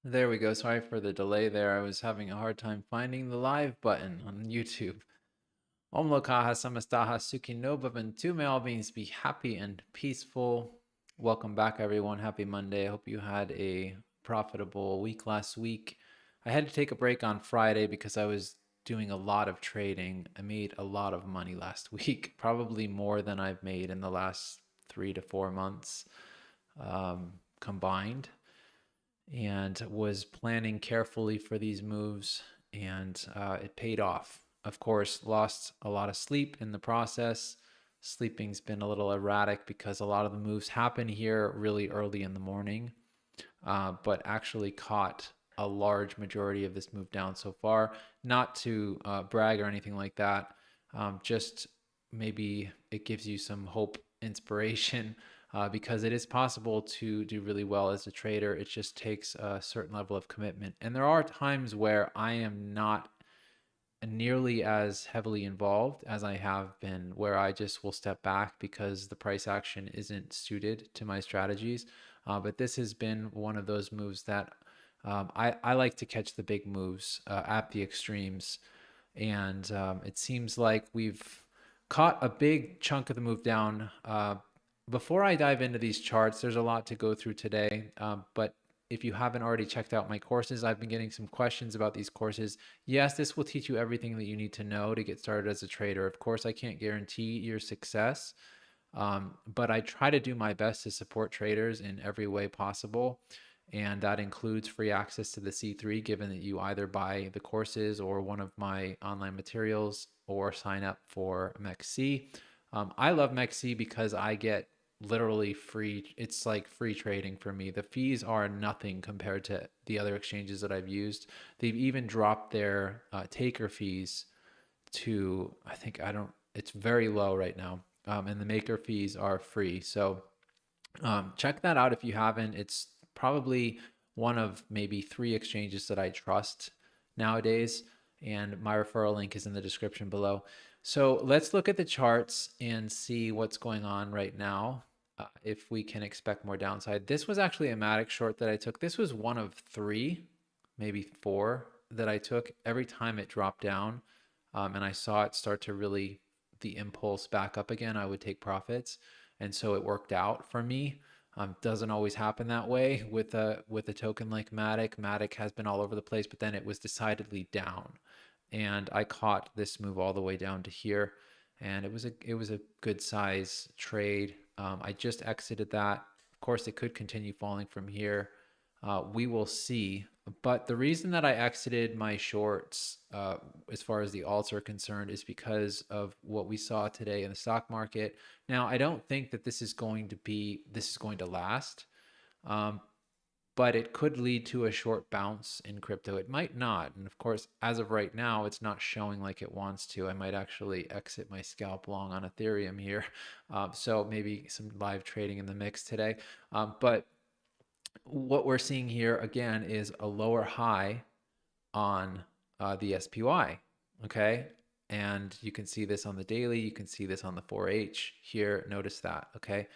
There we go. Sorry for the delay there. I was having a hard time finding the live button on YouTube. Om lokaha samastaha suki no bhavantu. May all beings be happy and peaceful. Welcome back, everyone. Happy Monday. I hope you had a profitable week last week. I had to take a break on Friday because I was doing a lot of trading. I made a lot of money last week, probably more than I've made in the last 3 to 4 months combined, and was planning carefully for these moves, and it paid off. Of course, lost a lot of sleep in the process. Sleeping's been a little erratic because a lot of the moves happen here really early in the morning, but actually caught a large majority of this move down so far. Not to brag or anything like that, just maybe it gives you some hope, inspiration, because it is possible to do really well as a trader. It just takes a certain level of commitment. And there are times where I am not nearly as heavily involved as I have been, where I just will step back because the price action isn't suited to my strategies. But this has been one of those moves that I like to catch the big moves at the extremes. And it seems like we've caught a big chunk of the move down. Before I dive into these charts, there's a lot to go through today, but if you haven't already checked out my courses, I've been getting some questions about these courses. Yes, this will teach you everything that you need to know to get started as a trader. Of course, I can't guarantee your success, but I try to do my best to support traders in every way possible. And that includes free access to the C3, given that you either buy the courses or one of my online materials or sign up for MEXC. I love MEXC because I get literally free. It's like free trading for me. The fees are nothing compared to the other exchanges that I've used. They've even dropped their taker fees to, I think, I don't, it's very low right now. And the maker fees are free. So check that out if you haven't. It's probably one of maybe 3 exchanges that I trust nowadays. And my referral link is in the description below. So let's look at the charts and see what's going on right now. If we can expect more downside. This was actually a Matic short that I took. This was one of 3, maybe 4 that I took every time it dropped down. And I saw it start to really, the impulse back up again, I would take profits. And so it worked out for me. Doesn't always happen that way with a token like Matic. Matic has been all over the place, but then it was decidedly down. And I caught this move all the way down to here. And it was a good size trade. I just exited that. Of course, it could continue falling from here. We will see. But the reason that I exited my shorts, as far as the alts are concerned, is because of what we saw today in the stock market. Now, I don't think that this is going to last. But it could lead to a short bounce in crypto. It might not. And of course, as of right now, it's not showing like it wants to. I might actually exit my scalp long on Ethereum here. So maybe some live trading in the mix today. But what we're seeing here again is a lower high on the SPY. Okay. And you can see this on the daily. You can see this on the 4H here. Notice that. Okay.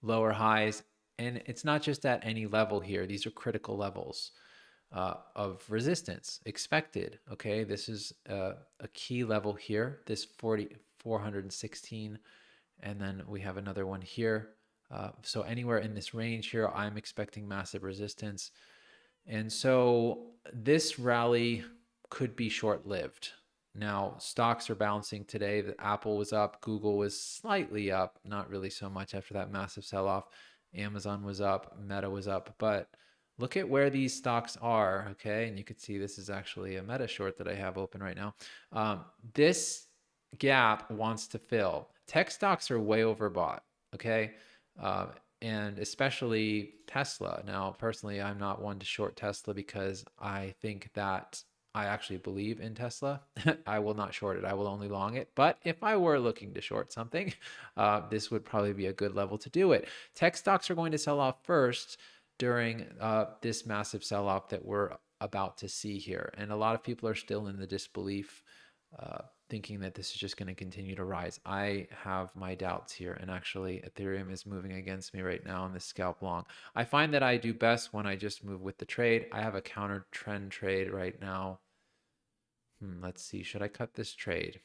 Lower highs. And it's not just at any level here. These are critical levels of resistance expected. Okay, this is a key level here, this 416, and then we have another one here. So anywhere in this range here, I'm expecting massive resistance. And so this rally could be short-lived. Now, stocks are bouncing today. The Apple was up. Google was slightly up, not really so much after that massive sell-off. Amazon was up, Meta was up, but look at where these stocks are, okay? And you can see this is actually a Meta short that I have open right now. This gap wants to fill. Tech stocks are way overbought, okay? And especially Tesla. Now, personally, I'm not one to short Tesla because I think that I actually believe in Tesla. I will not short it. I will only long it. But if I were looking to short something, this would probably be a good level to do it. Tech stocks are going to sell off first during this massive sell-off that we're about to see here. And a lot of people are still in the disbelief thinking that this is just going to continue to rise. I have my doubts here, and actually Ethereum is moving against me right now on this scalp long. I find that I do best when I just move with the trade. I have a counter trend trade right now. Let's see, should I cut this trade?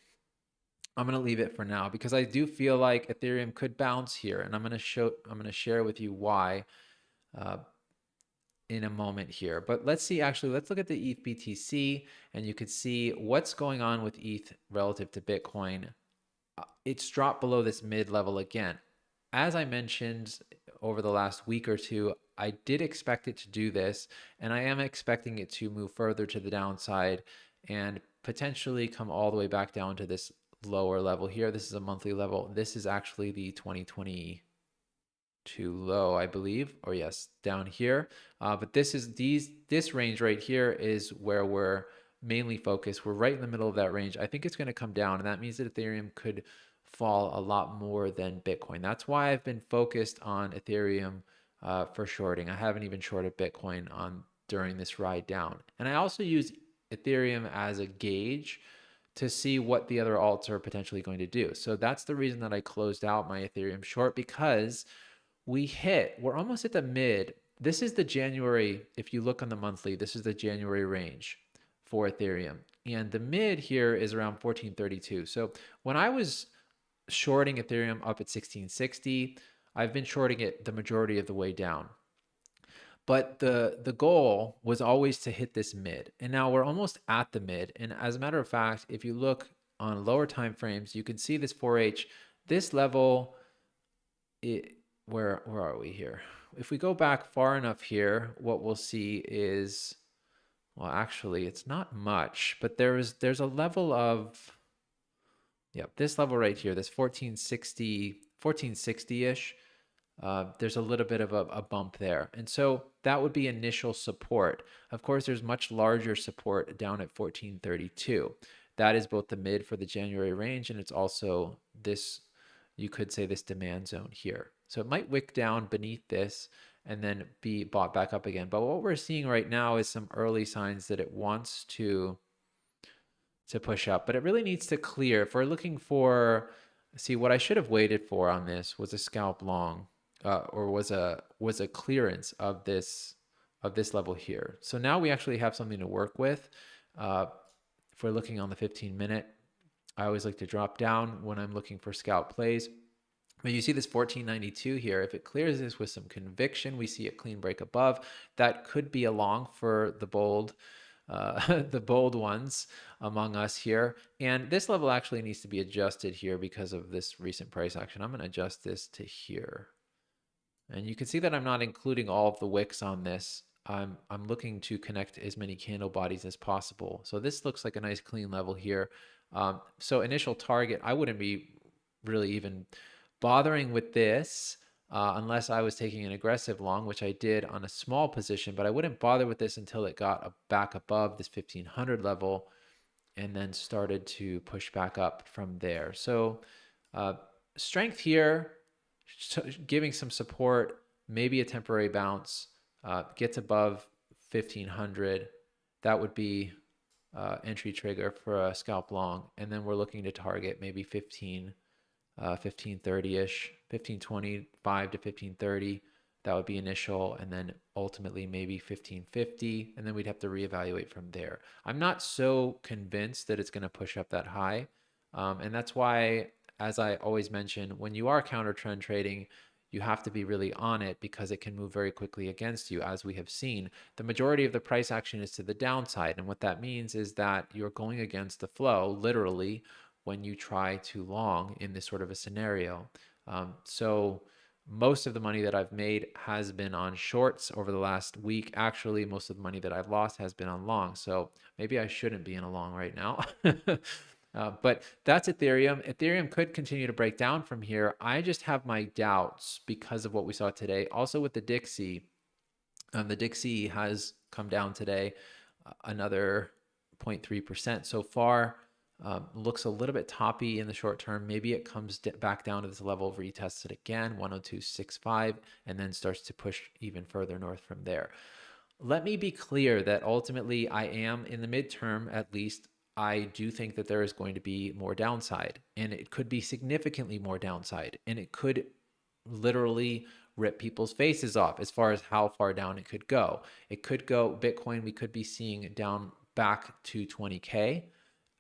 I'm going to leave it for now because I do feel like Ethereum could bounce here, and I'm going to share with you why in a moment here. But let's see, actually, let's look at the ETH BTC, and you could see what's going on with ETH relative to Bitcoin. It's dropped below this mid level again. As I mentioned over the last week or two, I did expect it to do this, and I am expecting it to move further to the downside and potentially come all the way back down to this lower level here. This is a monthly level. This is actually the 2022 low, I believe, or yes, down here. But this range right here is where we're mainly focused. We're right in the middle of that range. I think it's going to come down, and that means that Ethereum could fall a lot more than Bitcoin. That's why I've been focused on Ethereum for shorting. I haven't even shorted Bitcoin during this ride down. And I also use Ethereum as a gauge to see what the other alts are potentially going to do. So that's the reason that I closed out my Ethereum short, because we're almost at the mid. This is the January, if you look on the monthly, this is the January range for Ethereum. And the mid here is around 1432. So when I was shorting Ethereum up at 1660, I've been shorting it the majority of the way down. But the goal was always to hit this mid. And now we're almost at the mid. And as a matter of fact, if you look on lower time frames, you can see this 4H, this level, where are we here? If we go back far enough here, what we'll see is, well, actually, it's not much, but there's a level of, this level right here, this 1460-ish. There's a little bit of a bump there. And so that would be initial support. Of course, there's much larger support down at 1432. That is both the mid for the January range, and it's also this, you could say, this demand zone here. So it might wick down beneath this and then be bought back up again. But what we're seeing right now is some early signs that it wants to push up, but it really needs to clear. If we're looking for, see, what I should have waited for on this was a scalp long, or was a clearance of this level here. So now we actually have something to work with. If we're looking on the 15-minute, I always like to drop down when I'm looking for scalp plays. But you see this 1492 here. If it clears this with some conviction, we see a clean break above. That could be a long for the bold ones among us here. And this level actually needs to be adjusted here because of this recent price action. I'm going to adjust this to here. And you can see that I'm not including all of the wicks on this. I'm looking to connect as many candle bodies as possible. So this looks like a nice clean level here. So initial target, I wouldn't be really even bothering with this unless I was taking an aggressive long, which I did on a small position, but I wouldn't bother with this until it got back above this 1500 level and then started to push back up from there. So strength here, giving some support, maybe a temporary bounce, gets above 1500. That would be entry trigger for a scalp long. And then we're looking to target maybe 1530-ish, 1525 to 1530. That would be initial, and then ultimately maybe 1550, and then we'd have to reevaluate from there. I'm not so convinced that it's going to push up that high, and that's why, as I always mention, when you are counter trend trading, you have to be really on it because it can move very quickly against you. As we have seen, the majority of the price action is to the downside, and what that means is that you're going against the flow, literally, when you try to long in this sort of a scenario. So most of the money that I've made has been on shorts over the last week. Actually, most of the money that I've lost has been on long. So maybe I shouldn't be in a long right now. But that's Ethereum. Ethereum could continue to break down from here. I just have my doubts because of what we saw today. Also with the Dixie, the Dixie has come down today another 0.3% so far. Looks a little bit toppy in the short term. Maybe it comes back down to this level, retests it again, 102.65, and then starts to push even further north from there. Let me be clear that ultimately I am, in the midterm at least, I do think that there is going to be more downside, and it could be significantly more downside, and it could literally rip people's faces off as far as how far down it could go. It could go Bitcoin, we could be seeing down back to 20K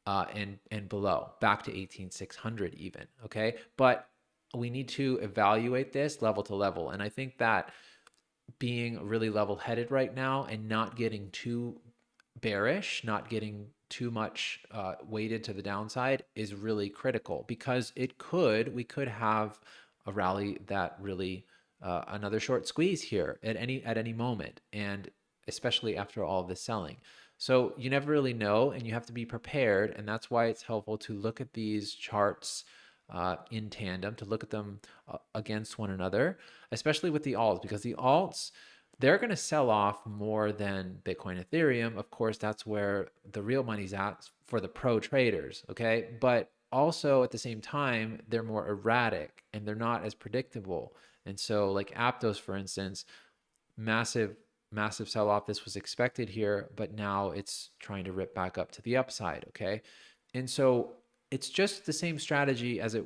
and below, back to 18,600 even, okay? But we need to evaluate this level to level, and I think that being really level-headed right now and not getting too bearish, not getting too much weighted to the downside is really critical, because we could have a rally that really another short squeeze here at any moment, and especially after all of this selling. So you never really know, and you have to be prepared, and that's why it's helpful to look at these charts in tandem, to look at them against one another, especially with the alts, because the alts, they're going to sell off more than Bitcoin, Ethereum. Of course, that's where the real money's at for the pro traders, okay? But also at the same time, they're more erratic and they're not as predictable. And so like Aptos, for instance, massive sell-off. This was expected here, but now it's trying to rip back up to the upside, okay? And so it's just the same strategy as it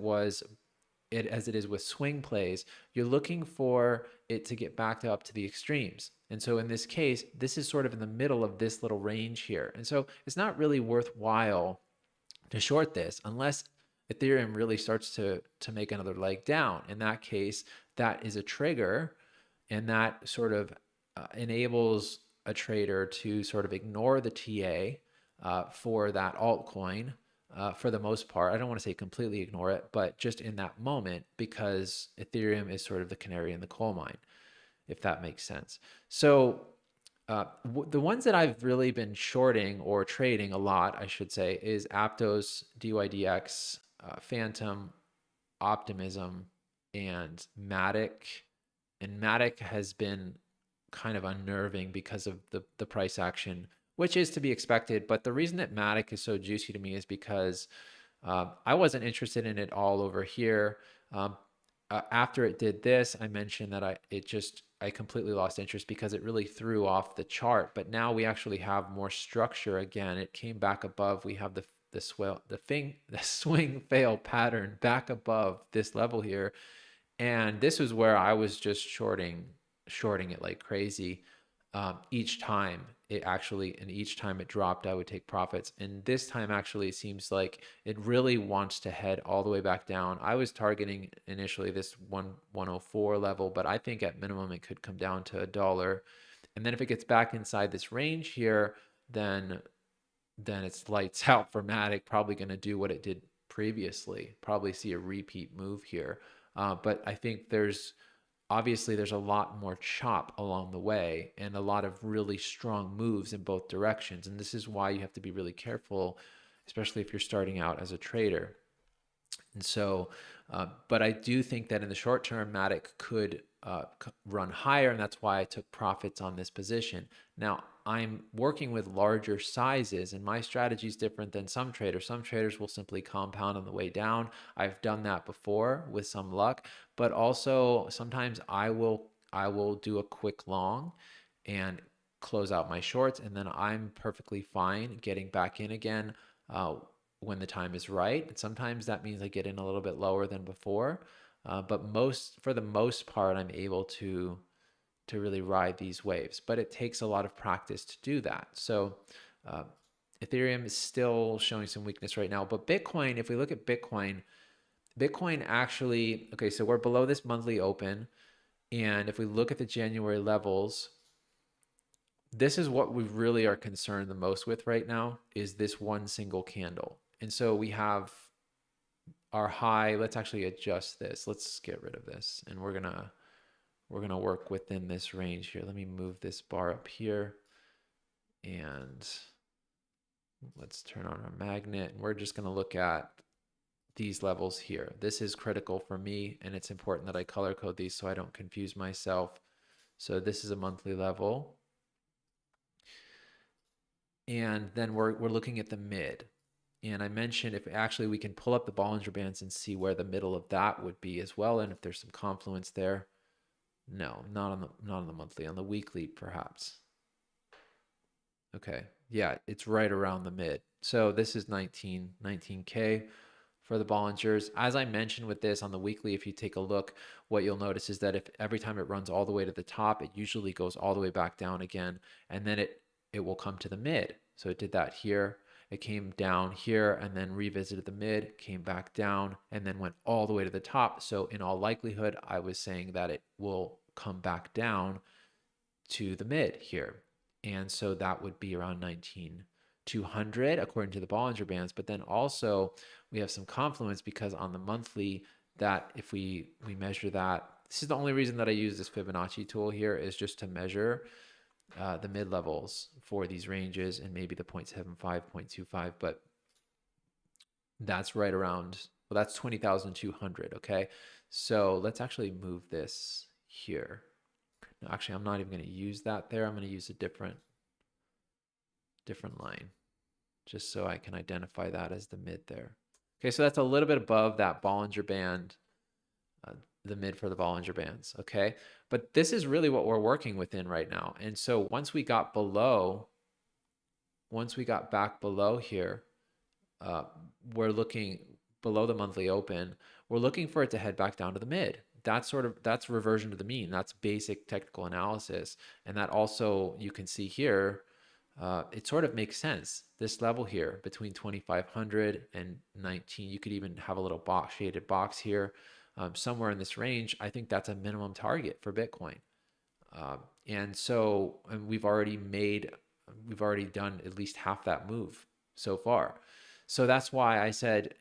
is with swing plays. You're looking for it to get back up to the extremes. And so in this case, this is sort of in the middle of this little range here. And so it's not really worthwhile to short this unless Ethereum really starts to make another leg down. In that case, that is a trigger, and that sort of enables a trader to sort of ignore the TA for that altcoin. For the most part, I don't want to say completely ignore it, but just in that moment, because Ethereum is sort of the canary in the coal mine, if that makes sense. So the ones that I've really been shorting or trading a lot, I should say, is Aptos, DYDX, Phantom, Optimism, and Matic. And Matic has been kind of unnerving because of the price action, which is to be expected. But the reason that Matic is so juicy to me is because I wasn't interested in it all over here. After it did this, I mentioned that I completely lost interest because it really threw off the chart. But now we actually have more structure again. It came back above. We have the swing fail pattern back above this level here, and this was where I was just shorting it like crazy. Each time each time it dropped, I would take profits. And this time actually it seems like it really wants to head all the way back down. I was targeting initially this 104 level, but I think at minimum it could come down to $1. And then if it gets back inside this range here, then it's lights out for Matic, probably going to do what it did previously, probably see a repeat move here. But I think obviously there's a lot more chop along the way and a lot of really strong moves in both directions. And this is why you have to be really careful, especially if you're starting out as a trader. And so, but I do think that in the short term, Matic could run higher, and that's why I took profits on this position. Now, I'm working with larger sizes, and my strategy is different than some traders. Some traders will simply compound on the way down. I've done that before with some luck, but also sometimes I will do a quick long and close out my shorts, and then I'm perfectly fine getting back in again when the time is right. And sometimes that means I get in a little bit lower than before, but for the most part, I'm able to really ride these waves. But it takes a lot of practice to do that. So Ethereum is still showing some weakness right now. But Bitcoin, if we look at Bitcoin actually, okay, so we're below this monthly open. And if we look at the January levels, this is what we really are concerned the most with right now, is this one single candle. And so we have our high. Let's actually adjust this. Let's get rid of this. And we're gonna work within this range here. Let me move this bar up here. And let's turn on our magnet. And we're just gonna look at these levels here. This is critical for me, and it's important that I color code these so I don't confuse myself. So this is a monthly level. And then we're looking at the mid. And I mentioned if actually we can pull up the Bollinger Bands and see where the middle of that would be as well, and if there's some confluence there. No, not on the monthly, on the weekly perhaps. Okay, Yeah, it's right around the mid. So this is 19K for the Bollingers. As I mentioned with this on the weekly, if you take a look, what you'll notice is that if every time it runs all the way to the top, it usually goes all the way back down again, and then it will come to the mid. So it did that here. It came down here and then revisited the mid, came back down, and then went all the way to the top. So in all likelihood, I was saying that it will come back down to the mid here. And so that would be around 19,200 according to the Bollinger Bands. But then also we have some confluence because on the monthly, that if we measure that, this is the only reason that I use this Fibonacci tool here, is just to measure the mid levels for these ranges and maybe the 0.75, 0.25, but that's right around, well, that's 20,200. Okay. So let's actually move this here. No, actually, I'm not even going to use that there. I'm going to use a different line just so I can identify that as the mid there. Okay, so that's a little bit above that Bollinger Band, the mid for the Bollinger Bands, okay? But this is really what we're working within right now. And so once we got back below here, we're looking below the monthly open, we're looking for it to head back down to the mid. That's reversion to the mean. That's basic technical analysis. And that also, you can see here, it sort of makes sense. This level here between 2,500 and 19, you could even have a little shaded box here, somewhere in this range. I think that's a minimum target for Bitcoin. And we've already done at least half that move so far. So that's why I said,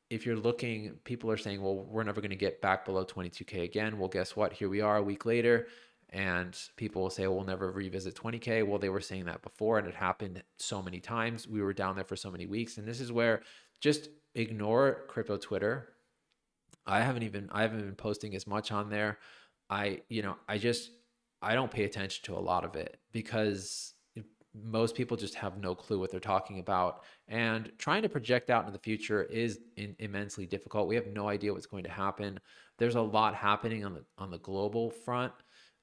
if you're looking, people are saying, well, we're never going to get back below 22K again. Well, guess what? Here we are a week later, and people will say, well, we'll never revisit 20K. Well, they were saying that before, and it happened so many times. We were down there for so many weeks. And this is where, just ignore crypto Twitter. I haven't been posting as much on there. I don't pay attention to a lot of it because most people just have no clue what they're talking about, and trying to project out into the future is immensely difficult. We have no idea what's going to happen. There's a lot happening on the global front,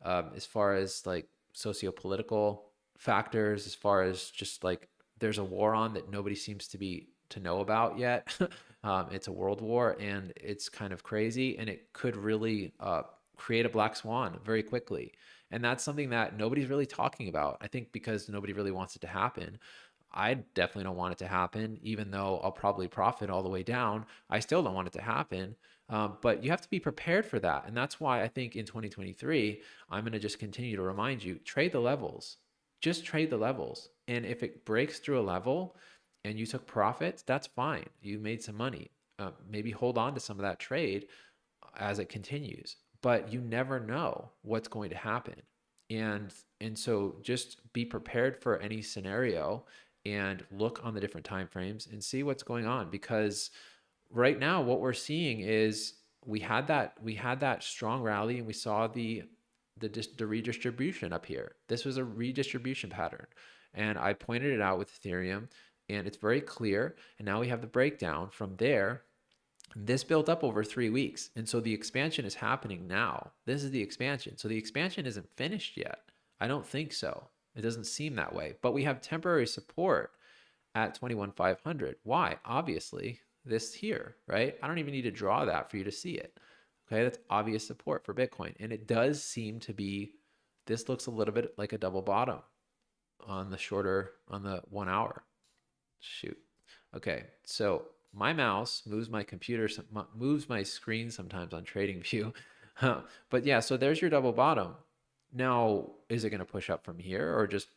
as far as like sociopolitical factors, as far as just like there's a war on that nobody seems to know about yet. It's a world war, and it's kind of crazy, and it could really create a black swan very quickly. And that's something that nobody's really talking about. I think because nobody really wants it to happen. I definitely don't want it to happen, even though I'll probably profit all the way down. I still don't want it to happen. But you have to be prepared for that. And that's why I think in 2023, I'm going to just continue to remind you, trade the levels. Just trade the levels. And if it breaks through a level and you took profits, that's fine. You made some money. Maybe hold on to some of that trade as it continues. But you never know what's going to happen. And so just be prepared for any scenario and look on the different time frames and see what's going on, because right now what we're seeing is we had that strong rally, and we saw the redistribution up here. This was a redistribution pattern, and I pointed it out with Ethereum, and it's very clear. And now we have the breakdown from there. This built up over 3 weeks. And so the expansion is happening now. This is the expansion. So the expansion isn't finished yet. I don't think so. It doesn't seem that way. But we have temporary support at 21,500. Why? Obviously, this here, right? I don't even need to draw that for you to see it. Okay, that's obvious support for Bitcoin. And it does seem to be, this looks a little bit like a double bottom on the 1 hour. Shoot. Okay, so my mouse moves my screen sometimes on TradingView. But yeah, so there's your double bottom. Now, is it going to push up from here or just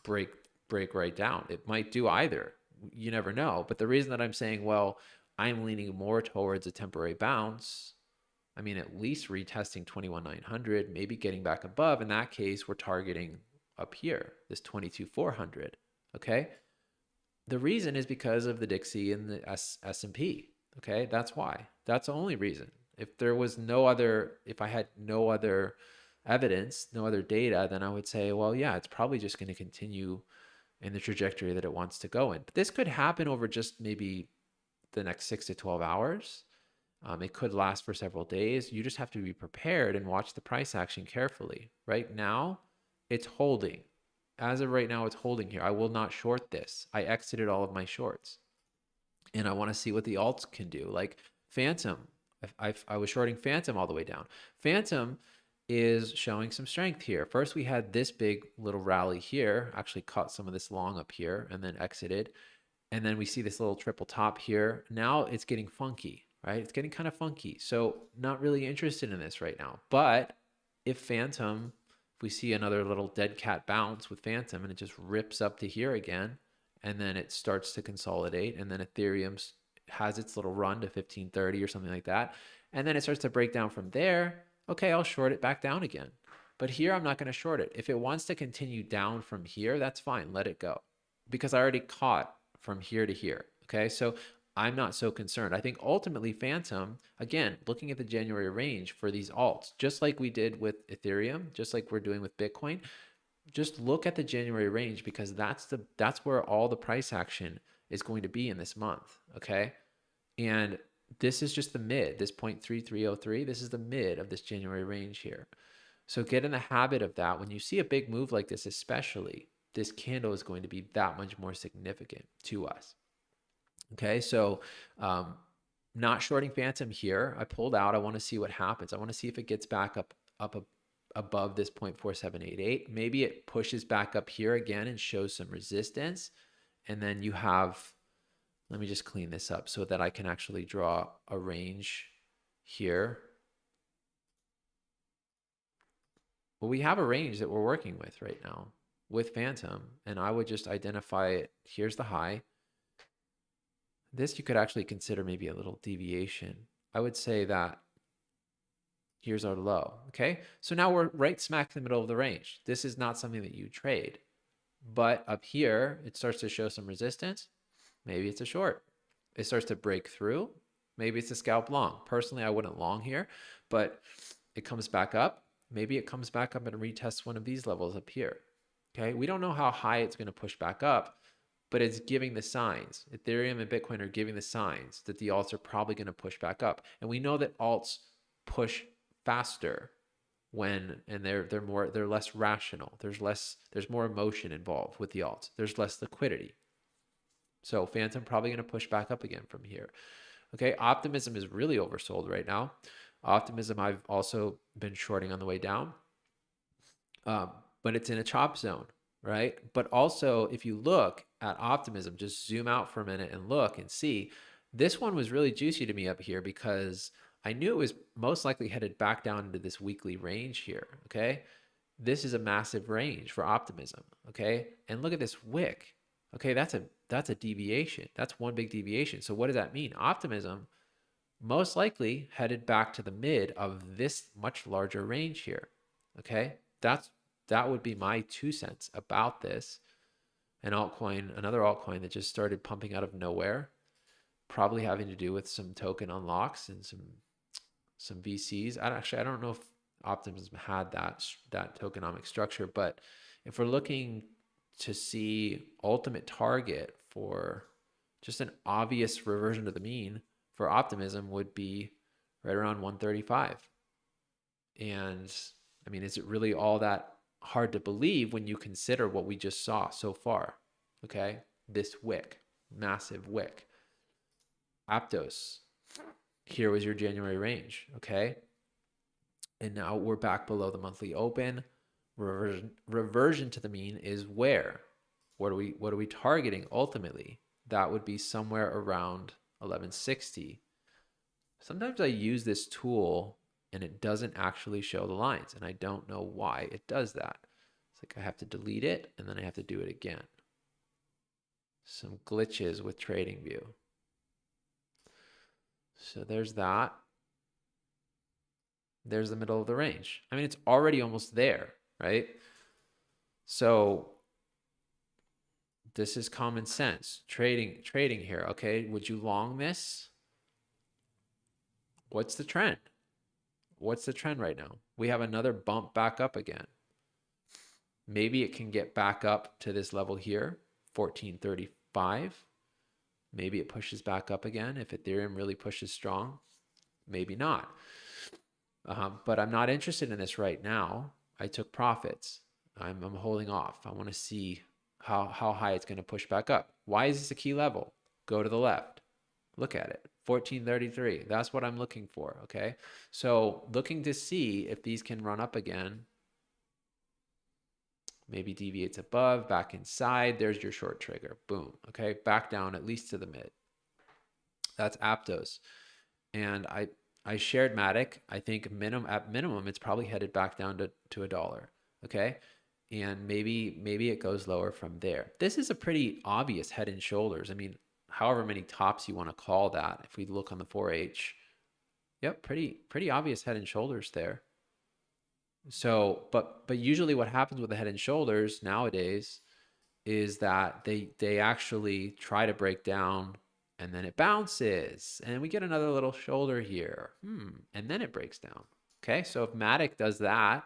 break right down? It might do either. You never know. But the reason that I'm saying, well, I'm leaning more towards a temporary bounce, I mean, at least retesting 21,900, maybe getting back above. In that case, we're targeting up here, this 22,400. Okay. The reason is because of the Dixie and the S&P. Okay, that's why. That's the only reason. If I had no other evidence, no other data, then I would say, well, yeah, it's probably just going to continue in the trajectory that it wants to go in. But this could happen over just maybe the next 6 to 12 hours. It could last for several days. You just have to be prepared and watch the price action carefully. Right now, it's holding. as of right now, it's holding here. I will not short this. I exited all of my shorts. And I want to see what the alts can do. Like Phantom, I was shorting Phantom all the way down. Phantom is showing some strength here. First, we had this big little rally here, actually caught some of this long up here and then exited. And then we see this little triple top here. Now it's getting funky, right? It's getting kind of funky. So not really interested in this right now. But if Phantom, if we see another little dead cat bounce with Phantom and it just rips up to here again, and then it starts to consolidate, and then Ethereum has its little run to 1530 or something like that, and then it starts to break down from there, okay, I'll short it back down again. But here, I'm not going to short it. If it wants to continue down from here, that's fine. Let it go. Because I already caught from here to here, okay? So I'm not so concerned. I think ultimately Phantom, again, looking at the January range for these alts, just like we did with Ethereum, just like we're doing with Bitcoin, just look at the January range, because that's where all the price action is going to be in this month, okay? And this is just the mid, this 0.3303, this is the mid of this January range here. So get in the habit of that. When you see a big move like this, especially, this candle is going to be that much more significant to us. Okay, so not shorting Phantom here. I pulled out. I want to see what happens. I want to see if it gets back up above this 0.4788. Maybe it pushes back up here again and shows some resistance. And then you have, let me just clean this up so that I can actually draw a range here. Well, we have a range that we're working with right now with Phantom, and I would just identify it. Here's the high. This you could actually consider maybe a little deviation. I would say that here's our low, okay? So now we're right smack in the middle of the range. This is not something that you trade, but up here, it starts to show some resistance. Maybe it's a short. It starts to break through. Maybe it's a scalp long. Personally, I wouldn't long here, but it comes back up. Maybe it comes back up and retests one of these levels up here. Okay, we don't know how high it's going to push back up, but it's giving the signs. Ethereum and Bitcoin are giving the signs that the alts are probably going to push back up. And we know that alts push faster when, and they're less rational. There's more emotion involved with the alts. There's less liquidity. So Phantom probably going to push back up again from here. Okay, Optimism is really oversold right now. Optimism, I've also been shorting on the way down, but it's in a chop zone, right? But also, if you look at Optimism, just zoom out for a minute and look and see, this one was really juicy to me up here because I knew it was most likely headed back down into this weekly range here, okay? This is a massive range for Optimism, okay? And look at this wick, okay? That's a deviation. That's one big deviation. So what does that mean? Optimism most likely headed back to the mid of this much larger range here, okay? That would be my 2 cents about this. An altcoin, another altcoin that just started pumping out of nowhere, probably having to do with some token unlocks and some VCs. I don't know if Optimism had that tokenomic structure, but if we're looking to see ultimate target for just an obvious reversion to the mean for Optimism would be right around 135. And I mean, is it really all that hard to believe when you consider what we just saw so far? Okay, this wick, massive wick. Aptos, here was your January range, okay? And now we're back below the monthly open. Reversion to the mean is where? What are we targeting ultimately? That would be somewhere around 1160. Sometimes I use this tool and it doesn't actually show the lines, and I don't know why it does that. It's like I have to delete it and then I have to do it again. Some glitches with TradingView. So there's that. There's the middle of the range. I mean, it's already almost there, right? So this is common sense. Trading here, okay? Would you long this? What's the trend? What's the trend right now? We have another bump back up again. Maybe it can get back up to this level here, 1435. Maybe it pushes back up again if Ethereum really pushes strong. Maybe not. But I'm not interested in this right now. I took profits. I'm holding off. I want to see how high it's going to push back up. Why is this a key level? Go to the left. Look at it. 1433. That's what I'm looking for. Okay. So looking to see if these can run up again. Maybe deviates above, back inside. There's your short trigger. Boom. Okay. Back down at least to the mid. That's Aptos. And I shared Matic. I think at minimum, it's probably headed back down to $1. Okay. And maybe it goes lower from there. This is a pretty obvious head and shoulders. I mean, however many tops you want to call that. If we look on the 4H, yep, pretty obvious head and shoulders there. So, but usually what happens with the head and shoulders nowadays is that they actually try to break down and then it bounces and we get another little shoulder here. And then it breaks down. Okay. So if Matic does that,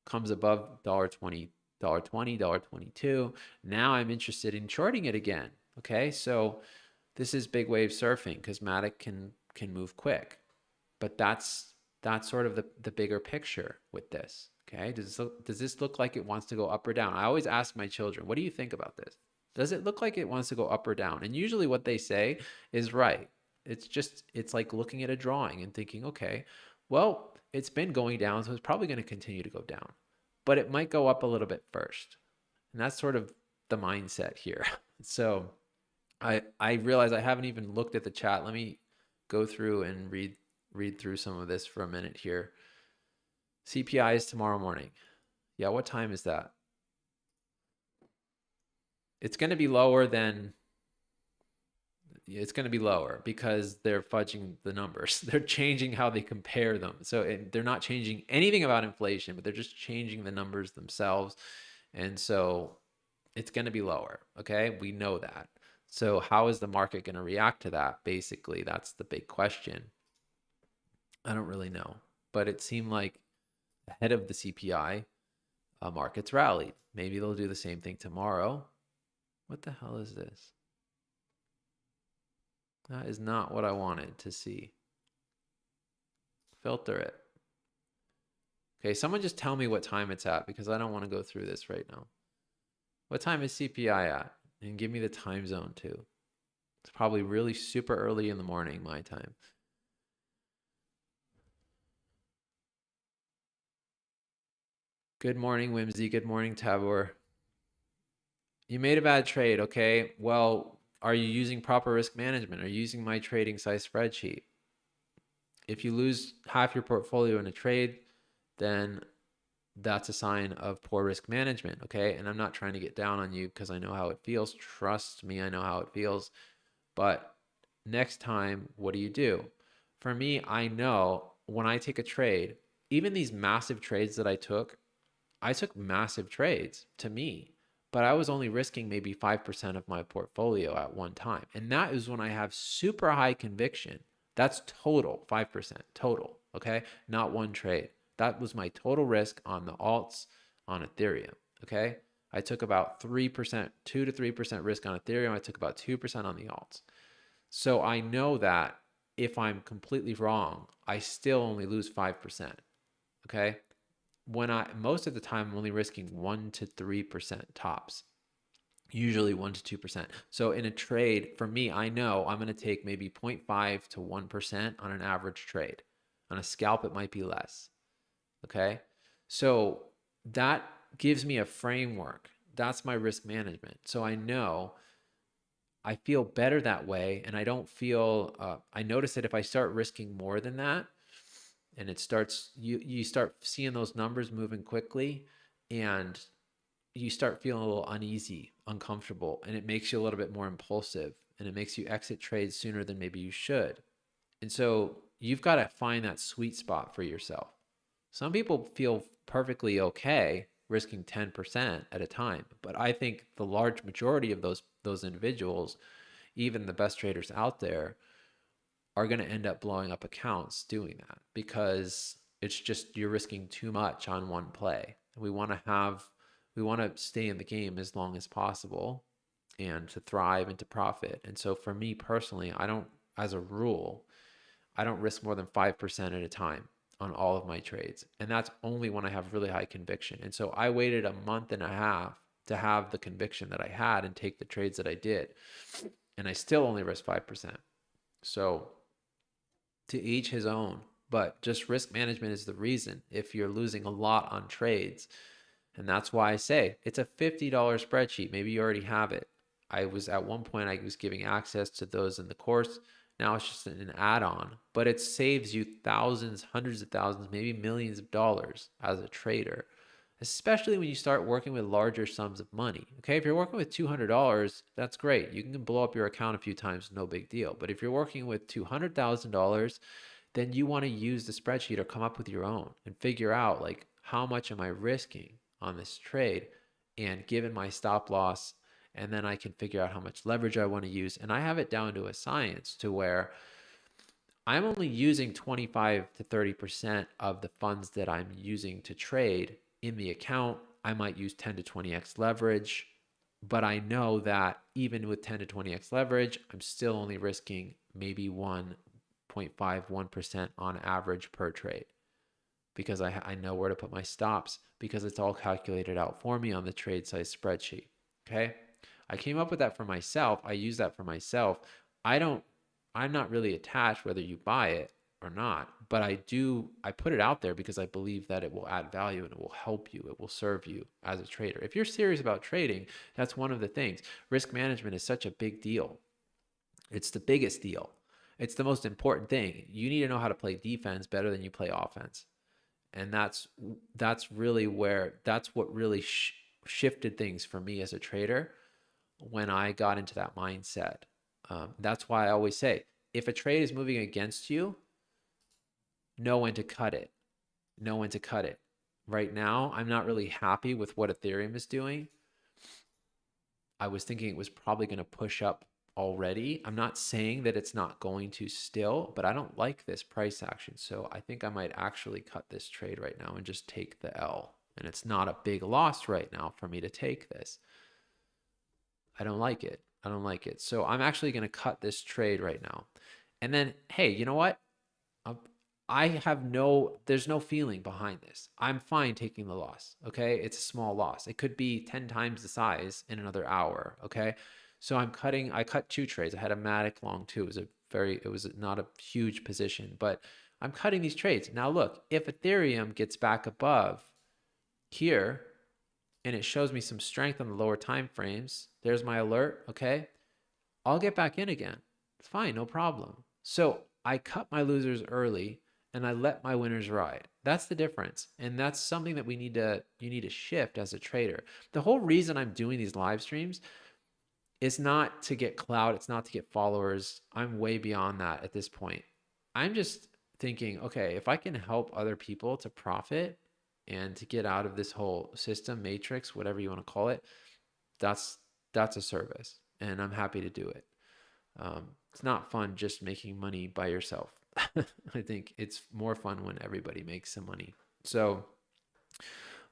comes above $1.20, $1.22, now I'm interested in shorting it again. Okay. So this is big wave surfing because Matic can move quick, but that's sort of the bigger picture with this. Okay. Does this look like it wants to go up or down? I always ask my children, what do you think about this? Does it look like it wants to go up or down? And usually what they say is right. It's like looking at a drawing and thinking, okay, well, it's been going down, so it's probably going to continue to go down, but it might go up a little bit first. And that's sort of the mindset here. So I realize I haven't even looked at the chat. Let me go through and read through some of this for a minute here. CPI is tomorrow morning. Yeah, what time is that? It's going to be lower than, it's going to be lower because they're fudging the numbers. They're changing how they compare them. So they're not changing anything about inflation, but they're just changing the numbers themselves. And so it's going to be lower. Okay. We know that. So how is the market going to react to that? Basically, that's the big question. I don't really know, but it seemed like ahead of the CPI, markets rallied. Maybe they'll do the same thing tomorrow. What the hell is this? That is not what I wanted to see. Filter it. Okay, someone just tell me what time it's at because I don't want to go through this right now. What time is CPI at? And give me the time zone too. It's probably really super early in the morning, my time. Good morning, Whimsy. Good morning, Tabor. You made a bad trade, okay? Well, are you using proper risk management? Are you using my trading size spreadsheet? If you lose half your portfolio in a trade, then that's a sign of poor risk management, okay? And I'm not trying to get down on you because I know how it feels. Trust me, I know how it feels. But next time, what do? For me, I know when I take a trade, even these massive trades that I took massive trades to me, but I was only risking maybe 5% of my portfolio at one time. And that is when I have super high conviction. That's total, 5% total, okay? Not one trade. That was my total risk on the alts on Ethereum, okay? I took about 3%, 2 to 3% risk on Ethereum. I took about 2% on the alts. So I know that if I'm completely wrong, I still only lose 5%, okay? Most of the time I'm only risking 1 to 3% tops, usually 1 to 2%. So in a trade, for me, I know I'm going to take maybe 0.5 to 1% on an average trade. On a scalp, it might be less. Okay. So that gives me a framework. That's my risk management. So I know I feel better that way. And I don't feel, I notice that if I start risking more than that, and it starts, you start seeing those numbers moving quickly and you start feeling a little uneasy, uncomfortable, and it makes you a little bit more impulsive and it makes you exit trades sooner than maybe you should. And so you've got to find that sweet spot for yourself. Some people feel perfectly okay risking 10% at a time, but I think the large majority of those individuals, even the best traders out there, are going to end up blowing up accounts doing that because it's just you're risking too much on one play. We want to stay in the game as long as possible and to thrive and to profit. And so for me personally, as a rule, I don't risk more than 5% at a time on all of my trades. And that's only when I have really high conviction. And so I waited a month and a half to have the conviction that I had and take the trades that I did. And I still only risk 5%. So to each his own, but just risk management is the reason if you're losing a lot on trades. And that's why I say it's a $50 spreadsheet. Maybe you already have it. I was at one point, I was giving access to those in the course. Now it's just an add-on, but it saves you thousands, hundreds of thousands, maybe millions of dollars as a trader, especially when you start working with larger sums of money. Okay, if you're working with $200, that's great. You can blow up your account a few times, no big deal. But if you're working with $200,000, then you want to use the spreadsheet or come up with your own and figure out like, how much am I risking on this trade, and given my stop loss, and then I can figure out how much leverage I want to use. And I have it down to a science to where I'm only using 25 to 30% of the funds that I'm using to trade in the account. I might use 10 to 20x leverage, but I know that even with 10 to 20x leverage, I'm still only risking maybe 1.51% on average per trade, because I know where to put my stops, because it's all calculated out for me on the trade size spreadsheet. Okay. I came up with that for myself. I use that for myself. I'm not really attached whether you buy it or not, but I put it out there because I believe that it will add value and it will help you. It will serve you as a trader. If you're serious about trading, that's one of the things. Risk management is such a big deal. It's the biggest deal. It's the most important thing. You need to know how to play defense better than you play offense. And that's what really shifted things for me as a trader when I got into that mindset. That's why I always say, if a trade is moving against you, know when to cut it. Know when to cut it. Right now, I'm not really happy with what Ethereum is doing. I was thinking it was probably going to push up already. I'm not saying that it's not going to still, but I don't like this price action. So I think I might actually cut this trade right now and just take the L. And it's not a big loss right now for me to take this. I don't like it. I don't like it. So I'm actually going to cut this trade right now. And then, hey, you know what? There's no feeling behind this. I'm fine taking the loss. Okay. It's a small loss. It could be 10 times the size in another hour. Okay. So I cut 2 trades. I had a Matic long too. It was not a huge position, but I'm cutting these trades. Now look, if Ethereum gets back above here and it shows me some strength on the lower time frames, there's my alert. Okay. I'll get back in again. It's fine. No problem. So I cut my losers early and I let my winners ride. That's the difference. And that's something that you need to shift as a trader. The whole reason I'm doing these live streams is not to get clout. It's not to get followers. I'm way beyond that at this point. I'm just thinking, okay, if I can help other people to profit and to get out of this whole system, matrix, whatever you want to call it, that's a service, and I'm happy to do it. It's not fun just making money by yourself. I think it's more fun when everybody makes some money. So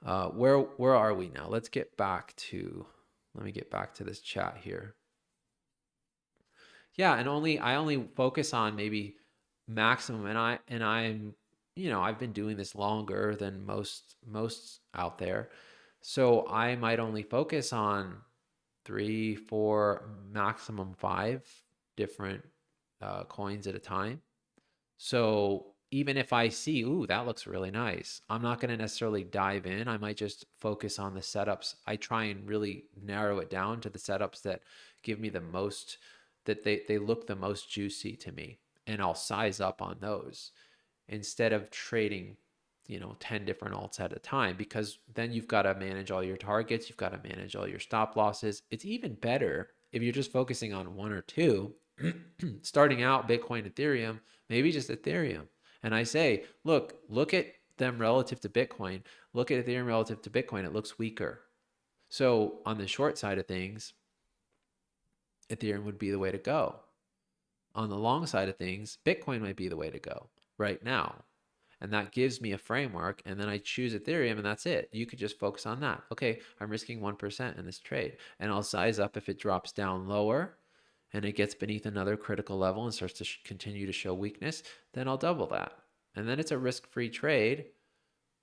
where are we now? Let me get back to this chat here. Yeah, and I only focus on maybe maximum, and I'm I've been doing this longer than most out there. So I might only focus on 3, 4, maximum 5 different coins at a time. So even if I see, ooh, that looks really nice, I'm not going to necessarily dive in. I might just focus on the setups. I try and really narrow it down to the setups that give me the most, that they look the most juicy to me, and I'll size up on those instead of trading 10 different alts at a time, because then you've got to manage all your targets. You've got to manage all your stop losses. It's even better if you're just focusing on 1 or 2, starting out Bitcoin, Ethereum, maybe just Ethereum. And I say, look at them relative to Bitcoin. Look at Ethereum relative to Bitcoin. It looks weaker. So on the short side of things, Ethereum would be the way to go. On the long side of things, Bitcoin might be the way to go right now. And that gives me a framework, and then I choose Ethereum, and that's it. You could just focus on that. Okay, I'm risking 1% in this trade, and I'll size up if it drops down lower and it gets beneath another critical level and starts to continue to show weakness, then I'll double that. And then it's a risk-free trade,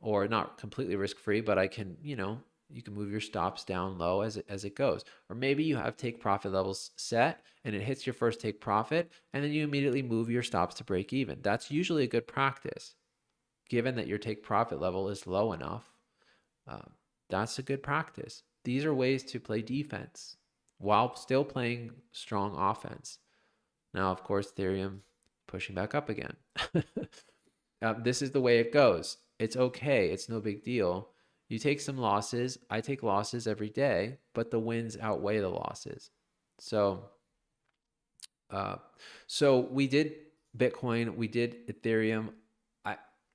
or not completely risk-free, but I can, you know, you can move your stops down low as it goes. Or maybe you have take profit levels set and it hits your first take profit, and then you immediately move your stops to break even. That's usually a good practice, given that your take profit level is low enough. That's a good practice. These are ways to play defense while still playing strong offense. Now, of course, Ethereum pushing back up again. This is the way it goes. It's okay. It's no big deal. You take some losses. I take losses every day, but the wins outweigh the losses. So, we did Bitcoin. We did Ethereum.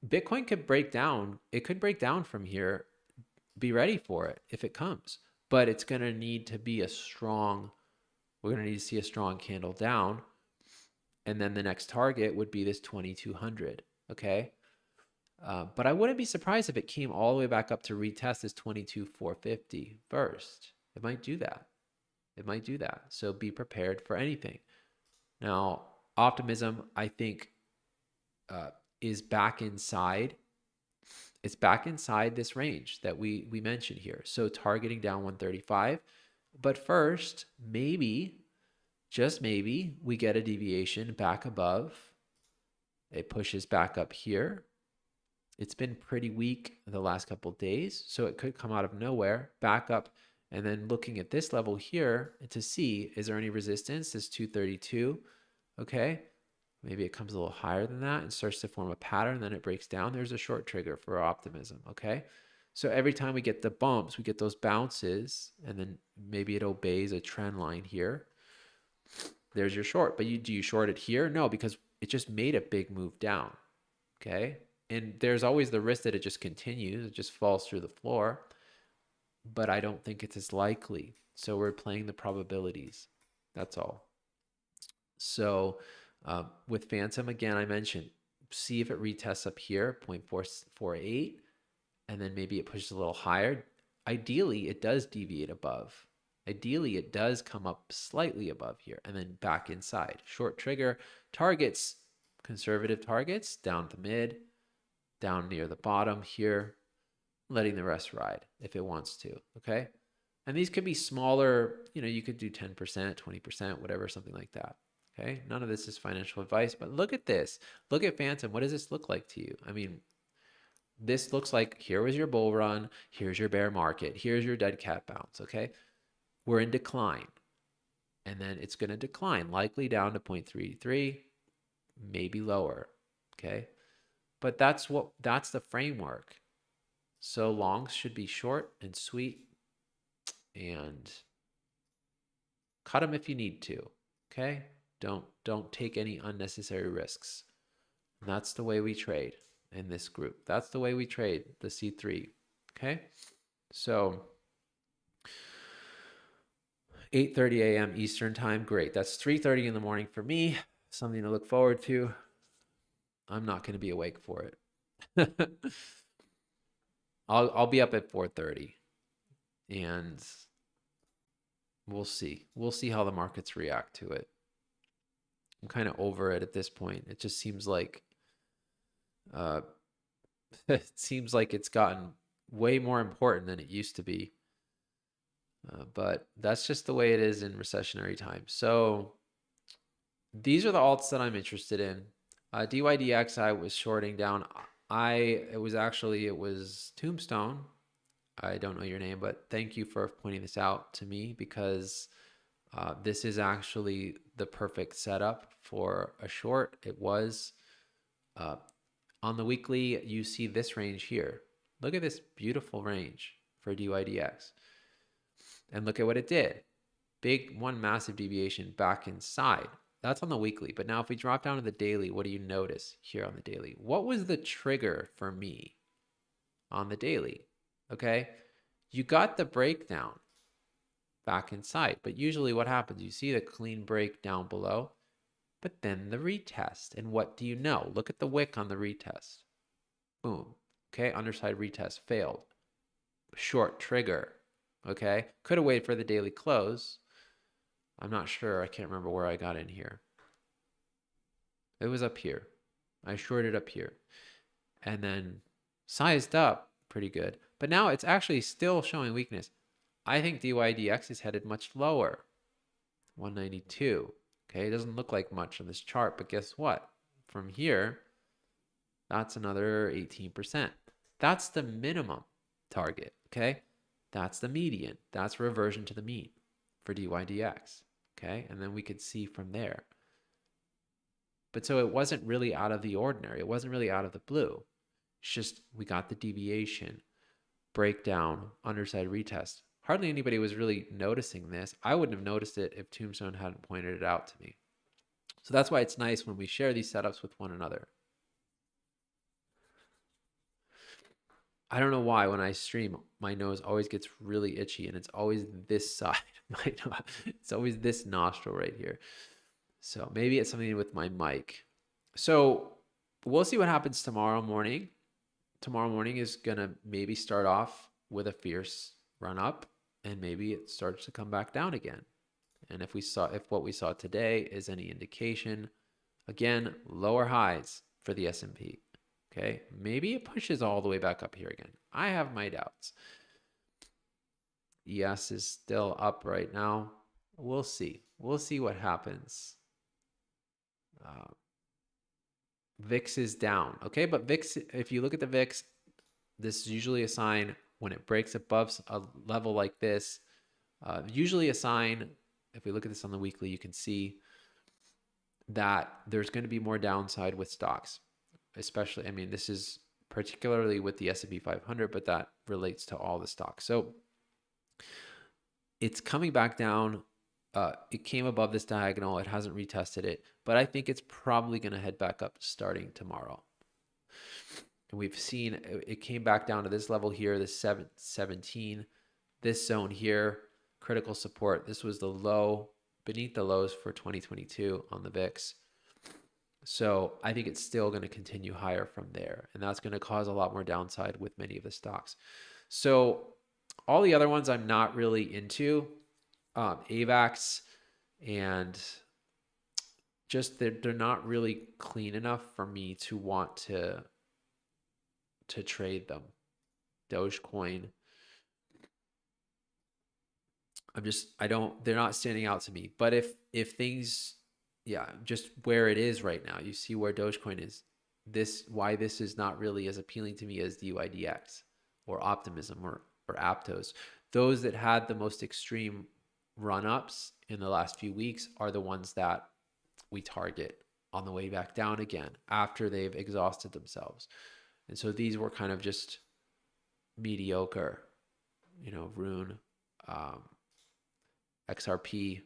Bitcoin could break down. It could break down from here. Be ready for it if it comes, but it's going to need to be we're going to need to see a strong candle down. And then the next target would be this 2200. Okay. But I wouldn't be surprised if it came all the way back up to retest this 22,450 first. It might do that. It might do that. So be prepared for anything. Now, optimism, I think, is back inside. It's back inside this range that we mentioned here. So targeting down 135. But first, maybe, just maybe, we get a deviation back above. It pushes back up here. It's been pretty weak the last couple of days, so it could come out of nowhere, back up, and then looking at this level here to see, is there any resistance? This 232, okay? Maybe it comes a little higher than that and starts to form a pattern, then it breaks down. There's a short trigger for optimism, okay? So every time we get the bumps, we get those bounces, and then maybe it obeys a trend line here. There's your short, but do you short it here? No, because it just made a big move down, okay? And there's always the risk that it just continues, it just falls through the floor, but I don't think it's as likely. So we're playing the probabilities, that's all. So with Phantom, again, I mentioned, see if it retests up here, 0.448, and then maybe it pushes a little higher. Ideally, it does deviate above. Ideally, it does come up slightly above here and then back inside. Short trigger targets, conservative targets, down the mid, down near the bottom here, letting the rest ride if it wants to, okay? And these could be smaller, you know, you could do 10%, 20%, whatever, something like that, okay? None of this is financial advice, but look at this. Look at Phantom. What does this look like to you? I mean, this looks like here was your bull run, here's your bear market, here's your dead cat bounce, okay? We're in decline, and then it's going to decline, likely down to 0.33, maybe lower, okay? But that's the framework. So longs should be short and sweet, and cut them if you need to, okay? Don't take any unnecessary risks. And that's the way we trade in this group. That's the way we trade the C3, okay? So 8:30 a.m. Eastern time, great. That's 3:30 in the morning for me. Something to look forward to. I'm not going to be awake for it. I'll be up at 4:30, and we'll see. We'll see how the markets react to it. I'm kind of over it at this point. It just seems like it's gotten way more important than it used to be. But that's just the way it is in recessionary times. So these are the alts that I'm interested in. DYDX, I was shorting down. It was Tombstone. I don't know your name, but thank you for pointing this out to me, because this is actually the perfect setup for a short. It was on the weekly. You see this range here. Look at this beautiful range for DYDX. And look at what it did. One massive deviation back inside. That's on the weekly. But now if we drop down to the daily, what do you notice here on the daily? What was the trigger for me on the daily? Okay. You got the breakdown back inside. But usually what happens? You see the clean break down below, but then the retest. And what do you know? Look at the wick on the retest. Boom. Okay. Underside retest failed. Short trigger. Okay, could have waited for the daily close. I'm not sure. I can't remember where I got in here. It was up here. I shorted up here and then sized up pretty good. But now it's actually still showing weakness. I think DYDX is headed much lower, 192. Okay, it doesn't look like much on this chart, but guess what? From here, that's another 18%. That's the minimum target, okay? That's the median. That's reversion to the mean for DYDX, okay? And then we could see from there. But so it wasn't really out of the ordinary. It wasn't really out of the blue. It's just we got the deviation, breakdown, underside retest. Hardly anybody was really noticing this. I wouldn't have noticed it if Tombstone hadn't pointed it out to me. So that's why it's nice when we share these setups with one another. I don't know why when I stream, my nose always gets really itchy, and it's always this side. It's always this nostril right here. So maybe it's something with my mic. So we'll see what happens tomorrow morning. Tomorrow morning is going to maybe start off with a fierce run up, and maybe it starts to come back down again. And if what we saw today is any indication, again, lower highs for the S&P. Okay, maybe it pushes all the way back up here again. I have my doubts. ES is still up right now. We'll see. We'll see what happens. VIX is down. Okay, but VIX, if you look at the VIX, this is usually a sign when it breaks above a level like this. Usually a sign, if we look at this on the weekly, you can see that there's going to be more downside with stocks. Especially, I mean, this is particularly with the S&P 500, but that relates to all the stocks. So it's coming back down. It came above this diagonal. It hasn't retested it, but I think it's probably going to head back up starting tomorrow. And we've seen it came back down to this level here, this 17, this zone here, critical support. This was the low, beneath the lows for 2022 on the VIX. So I think it's still going to continue higher from there. And that's going to cause a lot more downside with many of the stocks. So all the other ones I'm not really into. AVAX and just they're not really clean enough for me to want to trade them. 𝐬𝐭, they're not standing out to me. But if things, yeah, just where it is right now, you see where 𝐬𝐭 is, why this is not really as appealing to me as DYDX or Optimism or Aptos. Those that had the most extreme run-ups in the last few weeks are the ones that we target on the way back down again after they've exhausted themselves. And so these were kind of just mediocre, Rune, XRP,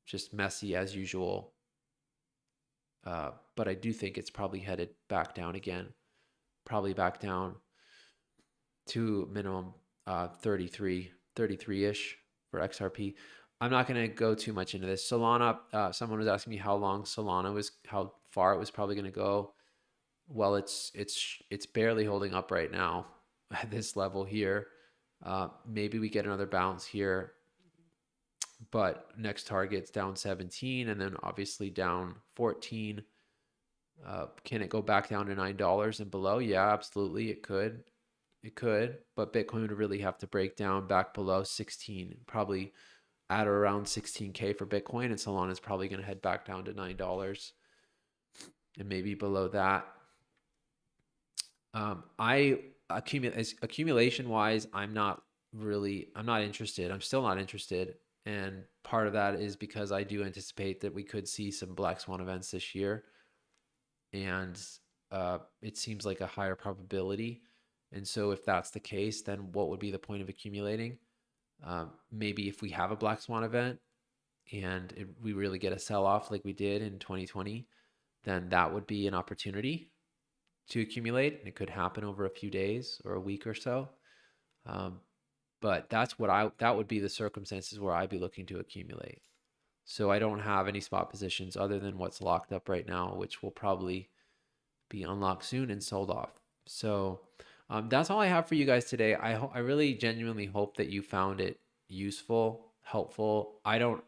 just messy as usual. But I do think it's probably headed back down again, probably back down to minimum 33-ish for XRP. I'm not going to go too much into this. Solana, someone was asking me how long Solana was, how far it was probably going to go. Well, it's barely holding up right now at this level here. Maybe we get another bounce here, but next target's down 17 and then obviously down 14. Can it go back down to $9 and below? Yeah, absolutely. It could. But Bitcoin would really have to break down back below 16, probably at or around 16K for Bitcoin, and Solana is probably going to head back down to $9 and maybe below that. Accumulation wise, I'm not interested. I'm still not interested. And part of that is because I do anticipate that we could see some black swan events this year. And it seems like a higher probability. And so if that's the case, then what would be the point of accumulating? Maybe if we have a black swan event and we really get a sell-off like we did in 2020, then that would be an opportunity to accumulate. And it could happen over a few days or a week or so. But that would be the circumstances where I'd be looking to accumulate. So I don't have any spot positions other than what's locked up right now, which will probably be unlocked soon and sold off. So that's all I have for you guys today. I really genuinely hope that you found it useful, helpful. I don't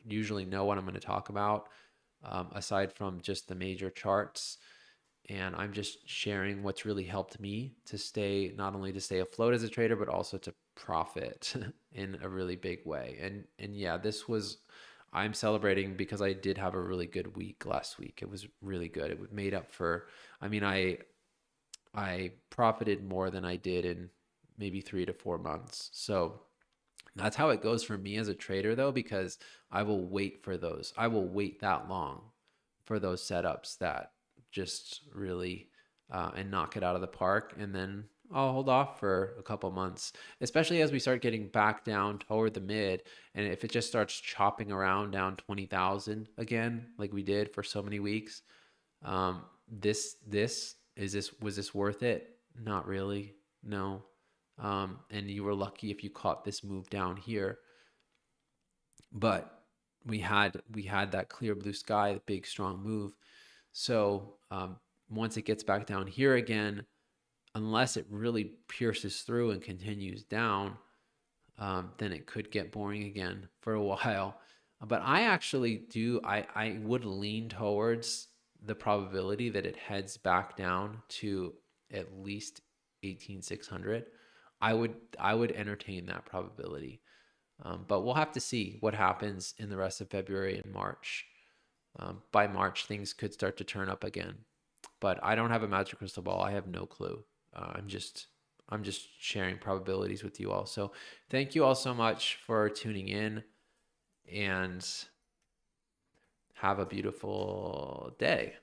usually know what I'm going to talk about aside from just the major charts. and I'm just sharing what's really helped me to stay, not only to stay afloat as a trader, but also to profit in a really big way. And yeah, I'm celebrating because I did have a really good week last week. It was really good. It made up for, I mean, I profited more than I did in maybe 3 to 4 months. So that's how it goes for me as a trader, though, because I will wait for those. I will wait that long for those setups that just really and knock it out of the park. And then I'll hold off for a couple months, especially as we start getting back down toward the mid. And if it just starts chopping around down 20,000 again, like we did for so many weeks, um, was this worth it? Not really. No. And you were lucky if you caught this move down here. But we had that clear blue sky, the big strong move. So once it gets back down here again, unless it really pierces through and continues down, then it could get boring again for a while. But I actually I would lean towards the probability that it heads back down to at least 18,600. I would entertain that probability. But we'll have to see what happens in the rest of February and March. By March, things could start to turn up again. But I don't have a magic crystal ball. I have no clue. I'm just sharing probabilities with you all. So thank you all so much for tuning in, and have a beautiful day.